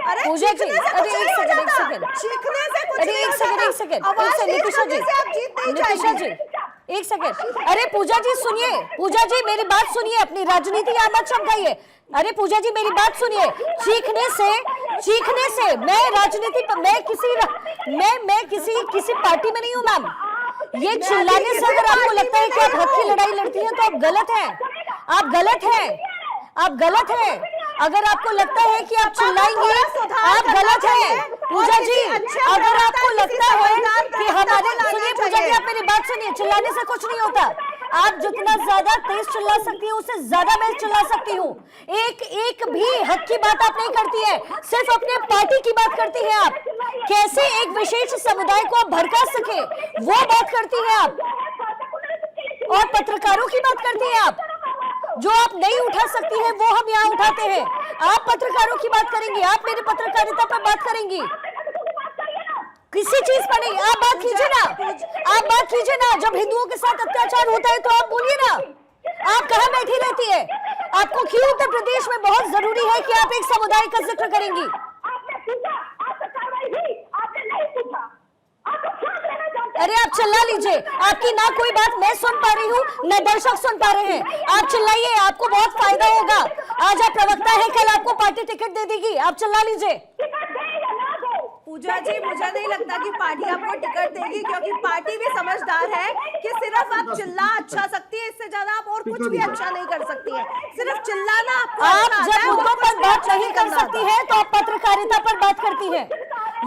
पूजा जी, अरे एक सेकंड, चीखने से कुछ अरे नहीं एक होता। सेकंड, आवाज तेज नितिशा करने जी, से आप जीत नहीं नितिशा जाएंगे। जी एक सेकंड, अरे पूजा जी सुनिए, पूजा जी मेरी बात सुनिए, अपनी राजनीति यहाँ मत चमकाइए। अरे पूजा जी मेरी बात सुनिए, चीखने से मैं राजनीति मैं किसी पार्टी में नहीं हूँ मैम। ये चिल्लाने से अगर आपको लगता है कि आप हक की लड़ाई लड़ती हैं तो आप गलत हैं, आप गलत हैं, आप गलत हैं। अगर आपको लगता है कि आप चिल्लाएंगे आप गलत हैं। पूजा जी अगर आपको लगता है कि हमारे, सुनिए पूजा जी आप मेरी बात सुनिए, चिल्लाने से कुछ नहीं होता। आप जितना ज्यादा तेज चिल्ला सकती है उससे ज्यादा मैं चिल्ला सकती हूँ। एक भी हक की बात आप नहीं करती है, सिर्फ अपने पार्टी की बात करती है आप। कैसे एक विशेष समुदाय को आप भड़का सके वो बात करती है आप, और पत्रकारों की बात करती है आप। जो आप नहीं उठा सकती है वो हम यहाँ उठाते हैं। आप पत्रकारों की बात करेंगी, आप मेरी पत्रकारिता पर बात करेंगी, किसी चीज पर नहीं। आप बात कीजिए ना, आप बात कीजिए ना। जब हिंदुओं के साथ अत्याचार होता है तो आप बोलिए ना। आप कहाँ बैठी रहती है? आपको क्यों उत्तर प्रदेश में बहुत जरूरी है कि आप एक समुदाय का जिक्र करेंगी? अरे आप चिल्ला लीजिए, आपकी ना कोई बात मैं सुन पा रही हूँ न दर्शक सुन पा रहे हैं। आप चिल्लाइए, आपको बहुत फायदा होगा। आज आप प्रवक्ता है, कल आपको पार्टी टिकट दे देगी। आप चिल्ला लीजिए। पूजा जी मुझे नहीं लगता कि पार्टी आपको टिकट देगी, क्योंकि पार्टी भी समझदार है कि सिर्फ आप चिल्ला अच्छा सकती है, इससे ज्यादा आप और कुछ भी अच्छा नहीं कर सकती है। सिर्फ चिल्लाना आपको आप अच्छा जब आता है, मुद्दों और पर कुछ बात भी नहीं कर सकती है तो आप पत्रकारिता पर बात करती है।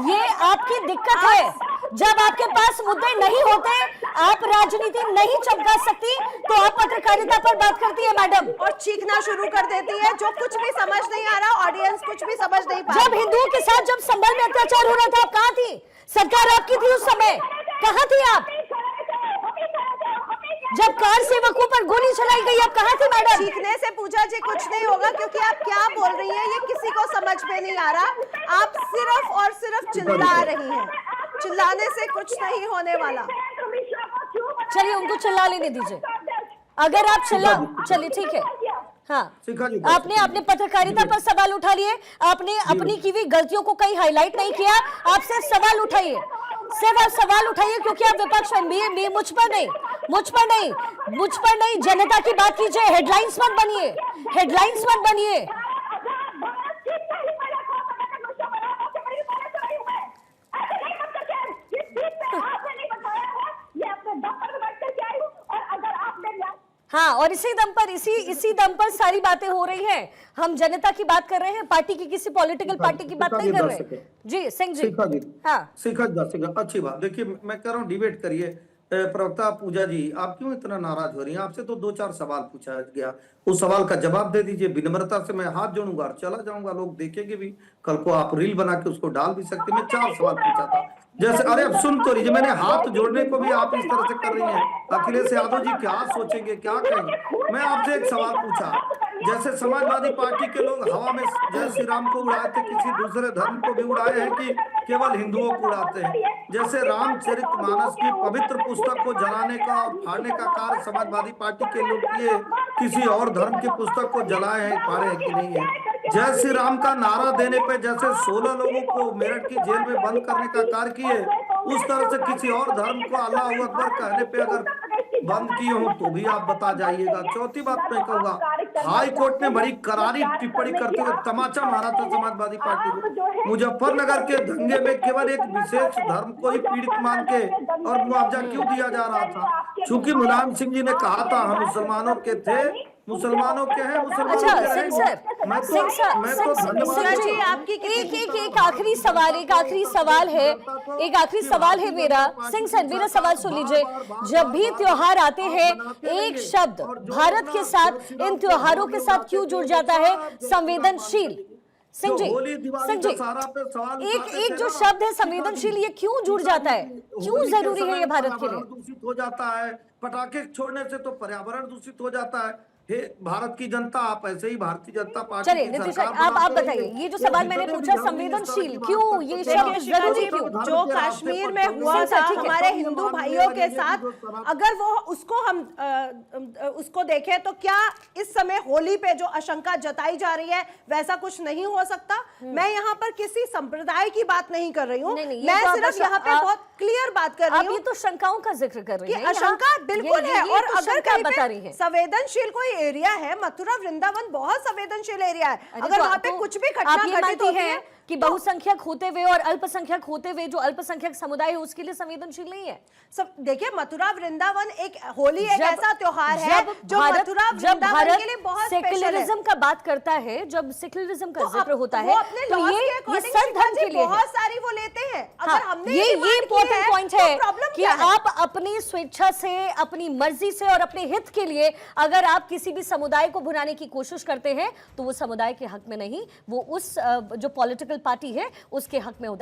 ये आपकी दिक्कत है। जब आपके पास मुद्दे नहीं होते, आप राजनीति नहीं चमका सकती, तो आप पत्रकारिता पर बात करती है मैडम, और चीखना शुरू कर देती है। जो कुछ भी समझ नहीं आ रहा, ऑडियंस कुछ भी समझ नहीं पा जब हिंदुओं के साथ जब संभल में अत्याचार हो रहा था, आप कहाँ थी? सरकार आपकी थी उस समय, कहाँ थी आप? जब कार सेवकों पर गोली चलाई गई, आप कहाँ थी मैडम? चीखने से पूजा जी कुछ नहीं होगा, क्योंकि आप क्या बोल रही हैं ये किसी को समझ में नहीं आ रहा। आप सिर्फ और सिर्फ चिल्ला रही हैं। चिल्लाने से कुछ नहीं होने वाला। चलिए उनको चिल्ला लेने दीजिए। अगर आप चिल्ला, चलिए ठीक है। हाँ, आपने पत्रकारिता पर सवाल उठा लिए, आपने अपनी की हुई गलतियों को कहीं हाईलाइट नहीं किया। आप सिर्फ सवाल उठाइए, सिर्फ आप सवाल उठाइए, क्योंकि आप विपक्ष में मुझ पर नहीं जनता की बात कीजिए। हेडलाइंस मत बनिए, हेडलाइंस मत बनिए। हाँ, और इसी दम पर सारी बातें हो रही हैं। हम जनता की बात कर रहे हैं, पार्टी की, किसी पॉलिटिकल पार्टी की बात नहीं कर रहे। जी सिंह जी। हाँ अच्छी बात। देखिए मैं कह रहा हूँ डिबेट करिए। प्रवक्ता पूजा जी आप क्यों इतना नाराज हो रही हैं? आपसे तो 2-4 सवाल पूछा गया, उस सवाल का जवाब दे दीजिए। विनम्रता से मैं हाथ जोड़ूंगा और चला जाऊंगा, लोग देखेंगे भी। कल को आप रील बना के उसको डाल भी सकते। मैं 4 सवाल पूछा था। जैसे, अरे अब सुन तो लीजिए, मैंने हाथ जोड़ने को भी आप इस तरह से कर रही हैं। अखिलेश यादव जी क्या सोचेंगे, क्या कहेंगे? मैं आपसे एक सवाल पूछा, जैसे समाजवादी पार्टी के लोग हवा में जय श्री राम को उड़ाए थे, किसी दूसरे धर्म को भी उड़ाए हैं कि केवल हिंदुओं को उड़ाते हैं? जैसे रामचरितमानस की पवित्र पुस्तक को जलाने का और फाड़ने का कार्य समाजवादी पार्टी के लोग किए, किसी और धर्म की पुस्तक को जलाए हैं, फाड़े हैं कि नहीं है? जय श्री राम का नारा देने पे जैसे 16 लोगों को मेरठ की जेल में बंद करने का कार्य किए, उस तरह से किसी और धर्म को अल्लाह अकबर कहने पे अगर बंद किए हो तो भी आप बता जाइएगा। चौथी बात मैं कहूंगा, हाई कोर्ट ने बड़ी करारी टिप्पणी करते हुए तमाचा मारा था समाजवादी पार्टी को। मुजफ्फरनगर के दंगे में केवल एक विशेष धर्म को ही पीड़ित मान के और मुआवजा क्यों दिया जा रहा था? चूंकि मुलायम सिंह जी ने कहा था हम मुसलमानों के थे, मुसलमानों के हैं, मुसलमानों के अच्छा सिंह सर, एक आखिरी सवाल है मेरा। सिंह सर मेरा सवाल सुन लीजिए। जब भी त्योहार आते हैं, एक शब्द भारत के साथ, इन त्योहारों के साथ क्यों जुड़ जाता है? संवेदनशील। सिंह जी, एक जो शब्द है संवेदनशील, ये क्यों जुड़ जाता है? क्यों जरूरी है ये भारत के लिए? दूषित हो जाता है, पटाखे छोड़ने से तो पर्यावरण दूषित हो जाता है। हे भारत की जनता, आप ऐसे ही भारतीय जनता पार्टी चलिए की नीतीश सरकार आप बनाते बताइए, रहिए। ये जो सवाल मैंने जितने भी पूछा धर्म निरस्त संवेदनशील की बात क्यों, करते ये थे, शब्द देखिए, जरूरी शिवाजी, क्यों? धर्म जो के रास्ते कश्मीर पर में चलने हुआ वाले था ठीक है। हमारे ये हिंदू मानने भाइयों लगे के कि साथ, जो सनातन- अगर वो उसको हम उसको देखें तो क्या इस समय होली पे जो आशंका जताई जा रही है वैसा कुछ नहीं हो सकता? मैं यहाँ पर किसी संप्रदाय की बात नहीं कर रही हूँ, नहीं, नहीं, ये मैं तो आप सिर्फ यहाँ पे आप- बहुत क्लियर बात कर रही आप हूँ ये तो शंकाओं का जिक्र कर रही कि हैं, आशंका यहाँ- बिल्कुल ये है। और तो अगर शंका कहीं बता रही पे है। संवेदनशील कोई एरिया है, मथुरा वृंदावन बहुत संवेदनशील एरिया है, अरे अगर तो वहां पे तो कुछ भी आप घटना ये घटित मानती होती हैं है कि तो बहुसंख्यक होते हुए और अल्पसंख्यक होते हुए जो अल्पसंख्यक समुदाय है उसके लिए संवेदनशील नहीं है? सब देखिए, मथुरा वृंदावन एक होली एक ऐसा त्योहार है जो भारत- मथुरा जब वृंदावन भारत के लिए बहुत स्पेशल है। सेक्युलरिज्म का बात करता है, जब सेक्युलरिज्म का तो जिक्र अब होता वो है अपने तो laws ये के according सब धर्म शिवाजी के लिए है। बहुत सारी वो लेते हैं। अगर हाँ, हमने ये demand की इंपॉर्टेंट पॉइंट तो है प्रॉब्लम कि क्या है? आप अपनी स्वेच्छा से, अपनी मर्जी से और अपने हित के लिए अगर आप किसी भी समुदाय को भुनाने की कोशिश करते हैं तो वो समुदाय के हक में नहीं, वो उस जो पॉलिटिकल पार्टी है उसके हक में होता है।